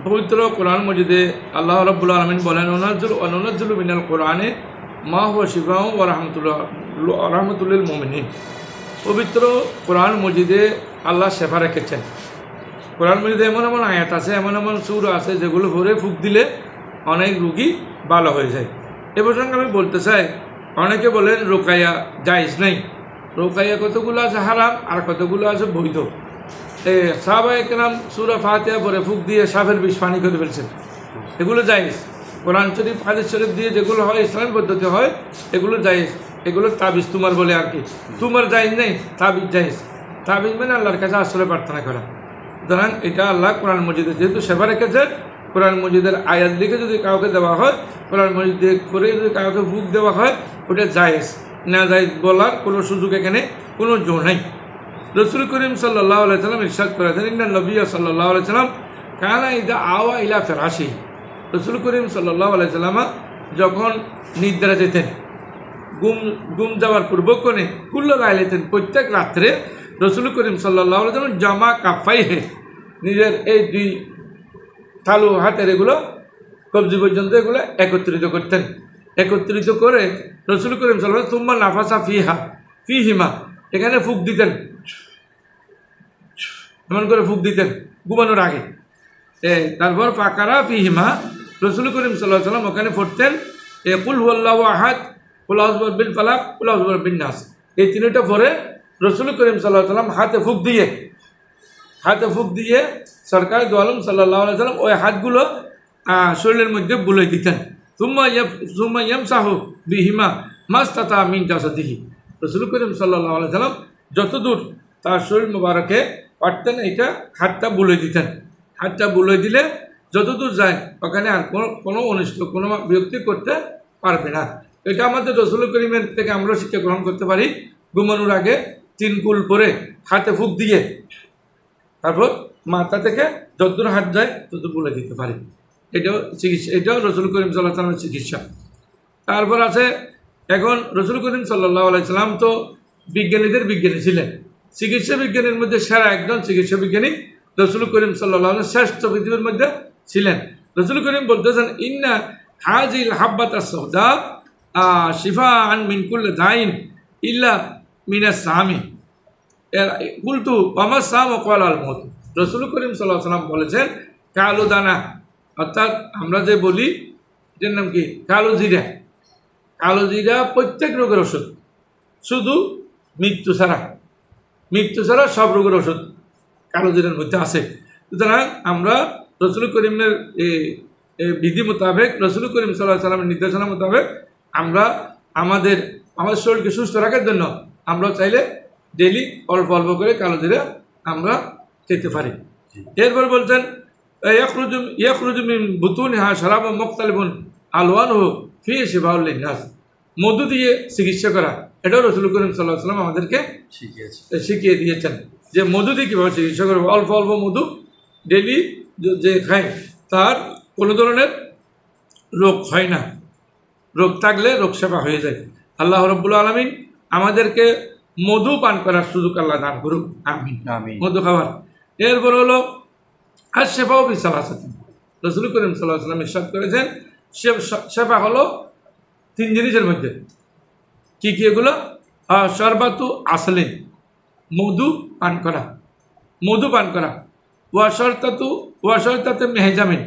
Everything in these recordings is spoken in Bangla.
পবিত্র কোরআন মজিদে আল্লাহ রাব্বুল আলামিন বলেন অনুনাজ্জিলু মিনাল কোরআনে মা হুয়া শিফাউ ওয়া রাহমাতুল লিল মুমিনিন। পবিত্র কোরআন মজিদে আল্লাহ শেফা রেখেছেন। কোরআন মজিদে এমন এমন আয়াত আছে, এমন এমন সূরা আছে যেগুলো ভরে ফুঁক দিলে অনেক রুগী ভালো হয়ে যায়। এ প্রসঙ্গে আমি বলতে চাই, অনেকে বলেন রোকাইয়া জায়েজ নেই। রোকাইয়া কতগুলো আছে হারাম আর কতগুলো আছে বৈধ। সাহাবায়ে কেরাম সূরা ফাতিহা পরে ফুঁক দিয়ে সাপের বিষ পানি করে ফেলছেন, এগুলো জায়েজ। কোরআন শরীফ হাদিস শরীফ দিয়ে যেগুলো হয় ইসলামী পদ্ধতি হয় এগুলো জায়েজ। এগুলো তাবিজ তোমার বলে আর কি, তোমার জায়েজ নেই, তাবিজ জায়েজ। তাবিজ মানে আল্লাহর কাছে আসলে প্রার্থনা করা। সুতরাং এটা আল্লাহ কোরআন মজিদে যেহেতু সেবা রেখেছে, কোরআন মজিদের আয়াত লিখে যদি কাউকে দেওয়া হয়, কোরআন মজিদ করে যদি কাউকে ফুঁক দেওয়া হয়, ওটা জায়েজ। না জায়েজ বলার কোনো সুযোগ এখানে কোনো জোর নেই। রসুল করিম সাল্লাল্লাহু আলাইহি সাল্লাম ইরশাদ করেছেন, ইন্নান নবিয়্য সাল্লাল্লাহু আলাইহি সাল্লাম কানা ইযা আওয়া ইলা ফিরাশি। রসুল করিম সাল্লাল্লাহু আলাইহি সাল্লাম যখন নিদ্রা যেতেন, ঘুম যাওয়ার পূর্বক্ষণে কুল্ল লাইলাতিন, প্রত্যেক রাত্রে রসুল করিম সাল্লাল্লাহু আলাইহি সাল্লাম জামা কাফাইহে, নিজের এই দুই তালু হাতের এগুলো কবজি পর্যন্ত এগুলো একত্রিত করতেন। একত্রিত করে রসুল করিম সাল্লাল্লাহু আলাইহি সাল্লাম তুম্মা নাফাসা ফিহিমা, এখানে ফুঁক দিতেন, এমন করে ফুঁক দিতেন ঘুমানোর আগে। তারপর ফাকারা ফিহিমা, রসুল করিম সাল্লাল্লাহু আলাইহি সাল্লাম ওখানে পড়তেন কুল হুয়াল্লাহু আহাদ, কুল আউযু বিল ফালাক, কুল আউযু বিন নাস। এই তিনটা পরে রসুল করিম সাল্লাল্লাহু আলাইহি সাল্লাম হাতে ফুঁক দিয়ে সরকার দু আলম সাল্লাল্লাহু আলাইহি সাল্লাম ওই হাতগুলো শরীরের মধ্যে বুলাই দিতেন। সুম্মা ইয়ামসাহু বিহিমা মাস্তাতা মিন জাসাদিহি। রসুল করিম সাল্লাল্লাহু আলাইহি সাল্লাম যতদূর তার শরীর মোবারকে পারতেন এটা হাতটা বুলাই দিতেন। হাতটা বুলাই দিলে যতদূর যায় ওখানে আর কোনো অনিষ্ট কোনো বিরক্তি করতে পারবে না। এটা আমাদের রসুল করিমের থেকে আমরা শিক্ষা গ্রহণ করতে পারি। ঘুমানোর আগে 3 কুল পরে হাতে ফুঁক দিয়ে তারপর মাথা থেকে যতদূর হাত যায় ততদূর বলে দিতে পারি। এটাও চিকিৎসা, এটাও রসুল করিম সাল্লাল্লাহু আলাইহি সাল্লামের চিকিৎসা। তারপর আছে, এখন রসুল করিম সাল্লাল্লাহু আলাইহি সাল্লাম তো বিজ্ঞানীদের বিজ্ঞানী ছিলেন। চিকিৎসা বিজ্ঞানীর মধ্যে সেরা একজন চিকিৎসা বিজ্ঞানী রসুল করিম সাল্লাল্লাহু আলাইহি সাল্লাম শ্রেষ্ঠ পৃথিবীর মধ্যে ছিলেন। রসুল করিম বলতেছেন, ইন্না হাজিল হাব্বাতা সাউদা শিফাআন মিন কুল্লি দাইন ইল্লা মিনাস সামি। কুলতু ওয়ামা সাম ক্বালা আল মউত। রসুল করিম সাল্লাল্লাহু আলাইহি সাল্লাম বলেছেন, কালো দানা, অর্থাৎ আমরা যে বলি এটার নাম কি, কালো জিরা। কালো জিরা প্রত্যেক রোগের ওষুধ, শুধু মৃত্যু ছাড়া সব রোগের ওষুধ কালো জিরার মধ্যে আছে। সুতরাং আমরা রসুল করিমের বিধি মোতাবেক, রসুল করিম সাল্লাল্লাহু আলাইহি সাল্লামের নির্দেশনা মোতাবেক আমরা আমাদের শরীরকে সুস্থ রাখার জন্য আমরা চাইলে ডেইলি অল্প অল্প করে কালো জিরা আমরা খেতে পারি। এরপর বলছেন, ইয়াখরুজু মিন বুতুনিহা শারাবুন মুখতালিফুন আলওয়ানুহু ফিহি শিফাউল লিন্নাস। মধু দিয়ে চিকিৎসা করা, এটাও রসুল করিম সাল্লাল্লাহু আলাইহি সাল্লাম আমাদেরকে শিখিয়ে দিয়েছেন যে মধু দিয়ে কীভাবে চিকিৎসা করবো। অল্প অল্প মধু ডেইলি যে খায় তার কোনো ধরনের রোগ হয় না, রোগ থাকলে রোগ সেবা হয়ে যায়। আল্লাহ রাব্বুল আলামিন আমাদেরকে মধু পান করার সুযোগ আল্লাহ দান করুক, আমিন। মধু খাবার। এরপর হলো আর শেফাও বিসালাসাতি। রসুল করিম সাল্লাল্লাহু আলাইহি সাল্লাম ইরশাদ করেছেন, শেফা হলো 3 জিনিসের মধ্যে। কি এগুলো? শরবাতু আসলিন, মধু পান করা, ওয়াশরতাতে মেহজামিন,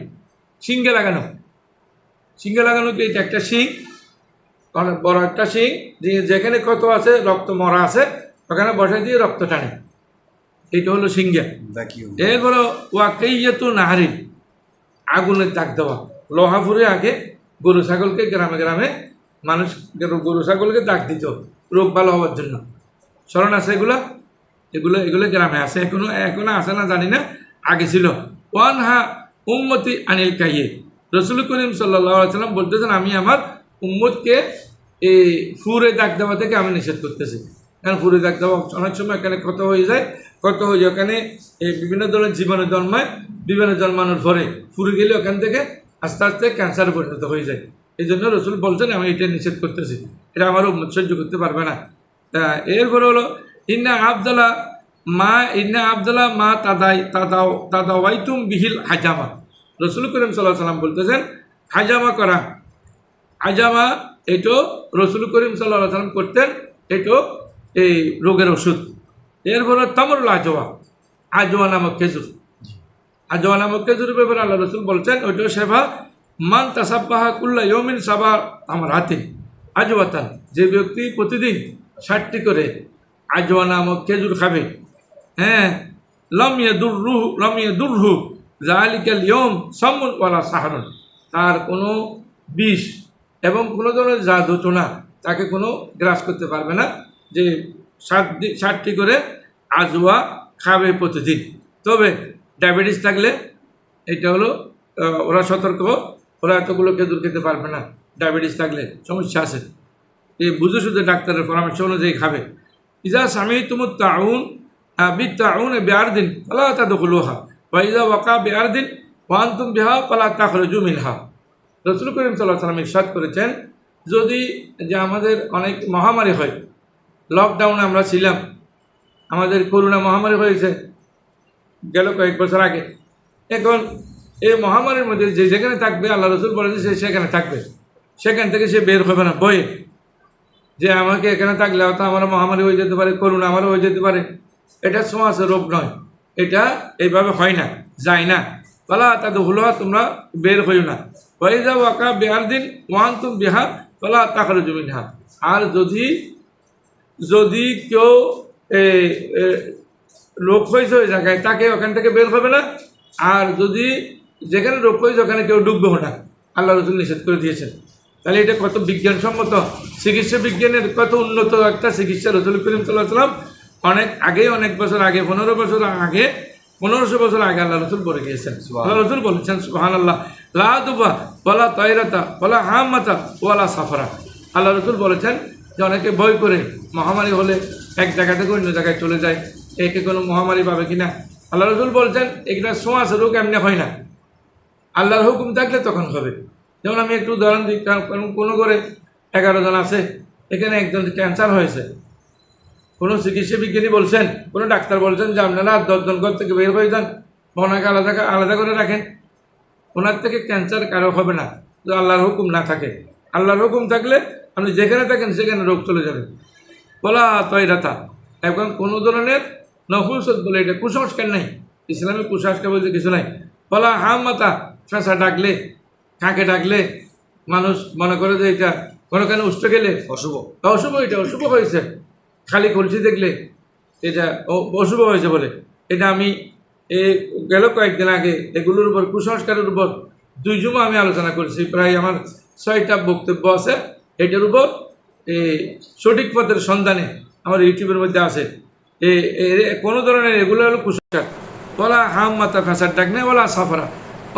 শিঙ্গে লাগানো কি, এটা একটা শিং, অনেক বড় একটা শিং, যেখানে কত আছে রক্ত মরা আছে ওখানে বসাই দিয়ে রক্ত টানে, এইটা হলো সিঙ্গা। এরপরে ওয়াকাইয়াতু নাহারিন, আগুনের দাগ দেওয়া। লোহা ফুরে আগে গরু ছাগলকে গ্রামে মানুষ গরু ছাগলকে দাগ দিত রোগ ভালো হওয়ার জন্য। স্মরণ আছে এগুলো গ্রামে আছে, এখনো আছে না জানি না, আগে ছিল। ওয়ানহা উম্মতি আনিল কাইয়ে। রসুল করিম সাল্লাল্লাহু আলাইহি সাল্লাম বলতেছেন, আমি আমার উম্মতকে এই ফুরে দাগ দেওয়া থেকে আমি নিষেধ করতেছি। কারণ ফুরে দাগ দেওয়া অনেক সময় এখানে ক্ষত হয়ে যায়, ওখানে বিভিন্ন ধরনের জীবাণু জন্মায়, জন্মানোর পরে ফুরে গেলে ওখান থেকে আস্তে আস্তে ক্যান্সারে পরিণত হয়ে যায়। এই জন্য রসুল বলছেন আমি এটা নিষেধ করতেছি, এটা আমার উম্মত সহ্য করতে পারবে না। এরপরে হলো ইন্না আবদুল্লাহ মা তাদাওয়াইতুম বিহিল হাজামা। রসুল করিম সাল্লাল্লাহু আলাইহি সাল্লাম বলতেছেন হাজামা করা, হাজামা এটো রসুল করিম সাল্লাল্লাহু আলাইহি সাল্লাম করতেন, এটো এই রোগের ওষুধ। এরপরে তামরুল আজওয়া, আজওয়া নামক খেজুর, আজওয়া নামক খেজুরের ব্যাপারে আল্লাহ রসুল বলছেন ওইটাও সেবা। মান তাসাব্বাহা কুল্লা ইয়মিন সাবা আমার হাতে আজওয়াতান, যে ব্যক্তি প্রতিদিন 60টি করে আজওয়া নামক খেজুর খাবে, হ্যাঁ, লাম ইয়াদুরহু যালিকাল ইয়ম সামুন ওয়ালা সাহরুন, তার কোনো বিষ এবং কোনো ধরনের জাদুটোনা তাকে কোনো গ্রাস করতে পারবে না, যে 60টি করে আজওয়া খাবে প্রতিদিন। তবে ডায়াবেটিস থাকলে এটা হলো ওরা সতর্ক, ওরা এতগুলো খেজুর খেতে পারবে না, ডায়াবেটিস থাকলে সমস্যা আছে, এই বুঝে শুধু ডাক্তারের পরামর্শ অনুযায়ী খাবে। ইজা স্বামী তুমুর তাউন বিত্তাউন বিআরদিন ফালা তাদখুলুহা ওয়া ইজা ওয়াকা বিআরদিন ওয়া আনতুম বিহা ফালা তাখরুজু মিনহা। রাসূল করিম সাল্লাল্লাহু আলাইহি ওয়াসাল্লাম ইরশাদ করেছেন, যদি যে আমাদের অনেক মহামারী হয়, লকডাউনে আমরা ছিলাম, আমাদের করোনা মহামারী হয়েছে গেল কয়েক বছর আগে, এখন এই মহামারীর মধ্যে যে যেখানে থাকবে আল্লাহ রসুল বলেছে সে সেখানে থাকবে, সেখান থেকে সে বের হবে না বয়ে, যে আমাকে এখানে থাকলে হয়তো আমার মহামারী হয়ে যেতে পারে, করোনা আমারও হয়ে যেতে পারে। এটা সমাজ রোগ নয়, এটা এইভাবে হয় না, যায় না। পালা তাদের হলো তোমরা বের হইও না। হয়ে যাও আঁকা বেহার দিন ওয়ান তুম বিহার পালা তাকার জমিন হা। আর যদি কেউ রোগ হয়েছে ওই জায়গায়, তাকে ওখান থেকে বের হবে না। আর যদি যেখানে রোগ হয়েছে ওখানে কেউ ডুববেও না, আল্লাহ রসুল নিষেধ করে দিয়েছেন। তাহলে এটা কত বিজ্ঞানসম্মত, চিকিৎসা বিজ্ঞানের কত উন্নত একটা চিকিৎসা রসুল করিম সাল্লাল্লাহু আলাইহি ওয়াসাল্লাম অনেক আগে, অনেক বছর আগে, 15 বছর আগে, 1500 বছর আগে আল্লাহ রসুল বলে গিয়েছেন। আল্লাহ রসুল বলেছেন সুবহানাল্লাহ, লা দুবা ওয়ালা তায়রাতা ওয়ালা হাম্মাতা ওয়ালা সাফরা। আল্লাহ রসুল বলেছেন যে অনেকে ভয় করে মহামারী হলে এক জায়গা থেকে অন্য জায়গায় চলে যায়, একে কোনো মহামারী পাবে কিনা। আল্লাহ রসুল বলছেন এগুলা সমাজ রোগ এমনি হয় না, আল্লাহর হুকুম থাকলে তখন হবে। যেমন আমি একটু উদাহরণ দিই, কারণ কোনো করে 11 জন আছে, এখানে একজন ক্যান্সার হয়েছে, কোনো চিকিৎসা বিজ্ঞানী বলছেন, কোনো ডাক্তার বলছেন যে আপনারা 10 জন ঘর থেকে বের হয়ে যান, ওনাকে আলাদা করে রাখেন, ওনার থেকে ক্যান্সার কারো হবে না, যদি আল্লাহর হুকুম না থাকে। আল্লাহর হুকুম থাকলে আপনি যেখানে থাকেন সেখানে রোগ চলে যাবে। বলা তৈরাতা, এখন কোনো ধরনের নফুসত বলে এটা কুসংস্কার নাই, ইসলামে কুসংস্কার বলতে কিছু নাই। বলা হাম্মাতা, ফেঁসা ডাকলে, কাকে ডাকলে মানুষ মনে করে যে এটা কোনোখানে উষ্ঠ গেলে অশুভ, এটা অশুভ হয়েছে, খালি কলসি দেখলে এটা অশুভ হয়েছে বলে। এটা আমি গেল কয়েকদিন আগে এগুলোর উপর, কুসংস্কারের উপর 2 জুমা আমি আলোচনা করেছি, প্রায় আমার 6টা বক্তব্য আছে এটার উপর। সঠিক পথের সন্ধানে আমার ইউটিউবের মধ্যে আছে। কোনো ধরনের এগুলো হলো কুসংস্কার। বলা হাম মাতা ফেঁসার ডাক নেই, বলা সাফরা,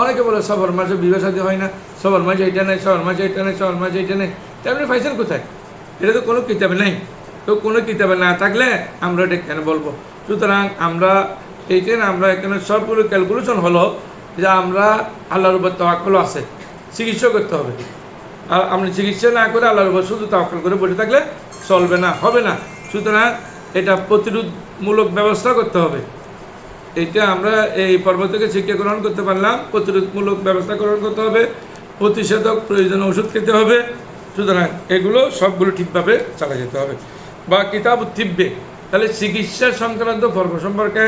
অনেকে বলে সবার মাঝে বিবাহ শাদী হয় না, সবার মাঝে এটা নেই, সবার মাঝে এটা নেই, সবার মাঝে এটা নেই। তেমনি পাইছেন কোথায়? এটা তো কোনো কিতাবে নেই। তো কোনো কিতাবে না থাকলে আমরা এটা কেন বলবো? সুতরাং আমরা আমরা এখানে সবগুলো ক্যালকুলেশন হলো যে আমরা আল্লাহর উপর তাওয়াক্কুল আছে, চিকিৎসা করতে হবে। আর আপনি চিকিৎসা না করে আল্লাহর উপর শুধু তাওয়াক্কুল করে বসে থাকলে চলবে না, হবে না। সুতরাং এটা প্রতিরোধমূলক ব্যবস্থা করতে হবে। এটা আমরা এই পর্ব থেকে শিক্ষা গ্রহণ করতে পারলাম, প্রতিরোধমূলক ব্যবস্থা গ্রহণ করতে হবে, প্রতিষেধক প্রয়োজনীয় ওষুধ খেতে হবে। সুতরাং এগুলো সবগুলো ঠিকভাবে চালা যেতে হবে। বা কিতাব তিব্বে, তাহলে চিকিৎসা সংক্রান্ত পর্ব সম্পর্কে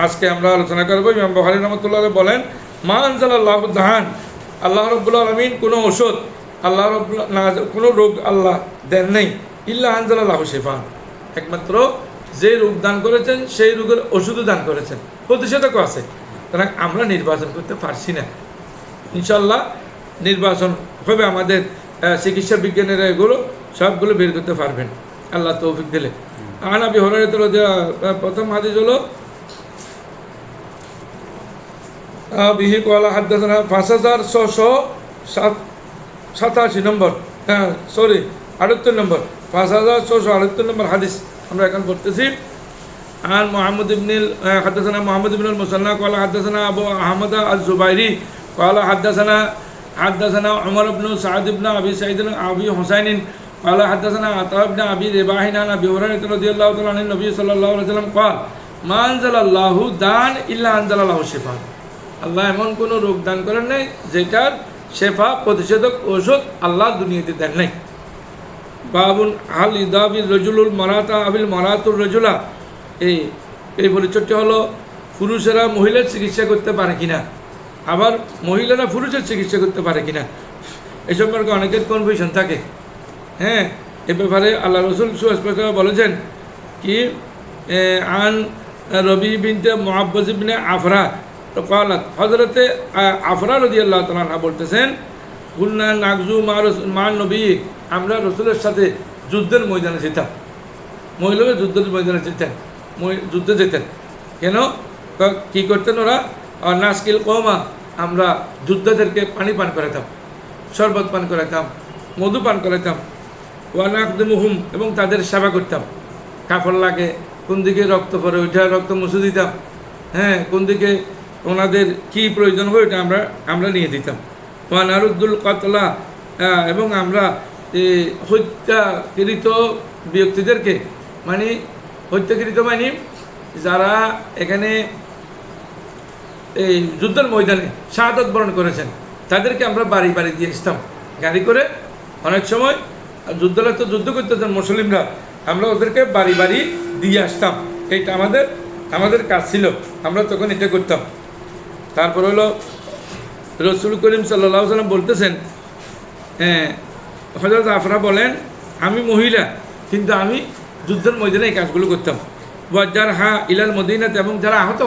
আজকে আমরা আলোচনা করবো। ইমাম বুখারী রাহমাতুল্লাহ বলেন, মা আনজালাল্লাহু দান, আল্লাহ রাব্বুল আলামিন কোনো ওষুধ, আল্লাহ রাব্বুল কোনো রোগ আল্লাহ দেন নেই, ইল্লা আনজালাল্লাহু শিফা, একমাত্র যে রোগ দান করেছেন সেই রোগের ওষুধও দান করেছেন, প্রতিষেধকও আছে। সুতরাং আমরা নির্বাচন করতে পারছি না, ইনশাল্লাহ নির্বাচন হবে আমাদের চিকিৎসা বিজ্ঞানের, এগুলো সবগুলো বের করতে পারবেন আল্লাহ তৌফিক দিলে। আন আবি হুরায়রা, প্রথম হাদিস হলো বিহি কোয়ালা হাদাসানা 5687 নম্বর, হ্যাঁ সরি 78 নম্বর, 5678 নম্বর হাদিস আমরা এখন পড়তেছি। আর মোহাম্মদ ইবনিল হাদাসানা মোহাম্মদ ইবনুল মুসান্না কোয়ালা হাদাসানা আবু আহমদ আল-জুবাইরি কোয়ালা حدثنا عمر بن سعد بن أبي سعيد أبي حسين قال حدثنا عطاء بن أبي رباح عن أبي هريرة رضي الله تعالى عن النبي صلى الله عليه وسلم قال ما أنزل الله داء إلا أنزل له شفاء। আল্লাহ এমন কোনো রোগ দান করেন নাই যেটার শেফা প্রতিষেধক ঔষধ আল্লাহ দুনিয়াতে দেন নাই। বাবুন আল ইদাবিল রজুলুল মারাতা আবিল মারাতুর রজুলা, এই পরিচয়টি হলো পুরুষেরা মহিলার চিকিৎসা করতে পারে কিনা, আবার মহিলারা পুরুষের চিকিৎসা করতে পারে কিনা, এই সম্পর্কে অনেকের কনফিউশন থাকে। হ্যাঁ, এ ব্যাপারে আল্লাহ রসুল সুস্পষ্ট বলেছেন কি আন রবি বিনতে মুআব্বাজ ইবনে আফরা কালাত, হযরতে আফরা রাদিয়াল্লাহু তাআলা বলতেছেন কুলনা নাগজু মা নবী, আমরা রসুলের সাথে যুদ্ধের ময়দানে যেতাম। মহিলারা যুদ্ধের ময়দানে যুদ্ধে যেতেন কেন? কি করতেন ওরা? নাসকিল কওমা, আমরা যুদ্ধদেরকে পানি পান করাতাম, শরবত পান করাতাম, মধু পান করাতাম। ওয়া নাকদিমুহুম, এবং তাদের সেবা করতাম। কাপড় লাগে, কোন দিকে রক্ত পরে ওইটা রক্ত মুছে দিতাম। হ্যাঁ, কোন দিকে ওনাদের কি প্রয়োজন হয় ওইটা আমরা নিয়ে দিতাম। ওয়া নারুদ্দুল কাতলা, এবং আমরা হত্যাকৃত ব্যক্তিদেরকে, মানে হত্যাকৃত মানে যারা এখানে এই যুদ্ধের ময়দানে শাহাদাত বরণ করেছেন তাদেরকে আমরা বাড়ি বাড়ি দিয়ে আসতাম গাড়ি করে। অনেক সময় যুদ্ধরা তো যুদ্ধ করতেছেন মুসলিমরা, আমরা ওদেরকে বাড়ি বাড়ি দিয়ে আসতাম। এইটা আমাদের কাজ ছিল, আমরা তখন এটা করতাম। তারপর হলো রসুল করিম সাল্লাল্লাহু আলাইহি সাল্লাম বলতেছেন, হযরত আফরা বলেন আমি মহিলা কিন্তু আমি যুদ্ধের ময়দানে এই কাজগুলো করতাম। ওয়াজার হা ইলাল মদিনাতে, এবং যারা আহত